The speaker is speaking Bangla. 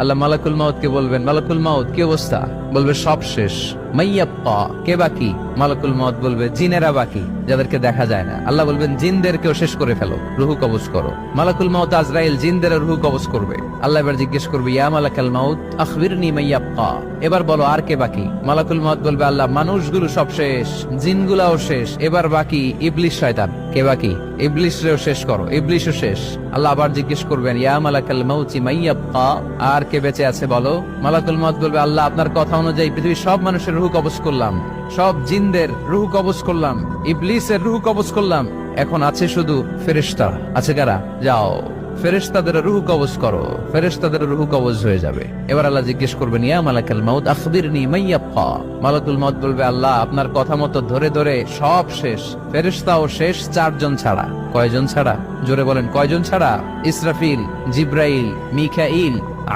আল্লাহ মালাকুল মাউত কে বলবেন, মালাকুল মাউত কি অবস্থা? বলবে সব শেষ। মাইয়াব্বা, কে বাকি? মালাকুল মাউত বলবে জিনেরা বাকি, যাদেরকে দেখা যায় না। আল্লাহ বলবেন জিনদেরকেও শেষ করে ফেলো, রুহু কবজ করো। মালাকুল মাউত আজরাইল জিনদের রুহু কবজ করবে। আল্লাহ এবার জিজ্ঞেস করবে, ইয়া মালাকাল মাউত আখবিরনি মাইয়াব্বা, এবার বলো আর কে বাকি? মালাকুল মাউত বলবে, আল্লাহ মানুষগুলো সব শেষ, জিনগুলাও শেষ, এবার বাকি ইবলিস শয়তান। কে বাকি? ইবলিসরেও শেষ করো, ইবলিসও শেষ। আল্লাহ আবার জিজ্ঞেস করবেন, ইয়া মালাকাল মাউতি মাইয়াব্বা, আর কে বেঁচে আছে বলো? মালাকুল মাউত বলবে, আল্লাহ আপনার কথা অনুযায়ী পৃথিবীর সব মানুষের রুহু কবজ করলাম, সব জিনদের রুহু কবজ করলাম, ইবলিসের রুহু কবজ করলাম, এখন আছে শুধু ফেরেশতা। আছে কারা? যাও ফেরেশতাদের রুহু কবজ করো। ফেরেশতাদের রুহু কবজ হয়ে যাবে। এবার আল্লাহ জিজ্ঞেস করবেন, ইয়া মালাকাল মাউত আখবিরনি মাইয়াব্বা। মালাকুল মাউত বলবে, আল্লাহ আপনার কথা মতো ধরে ধরে সব শেষ, ফেরেশতাও শেষ, 4 জন ছাড়া। কয়জন ছাড়া? জোরে বলেন, কয়জন ছাড়া? ইসরাফিল, জিব্রাইল, মিকাইল,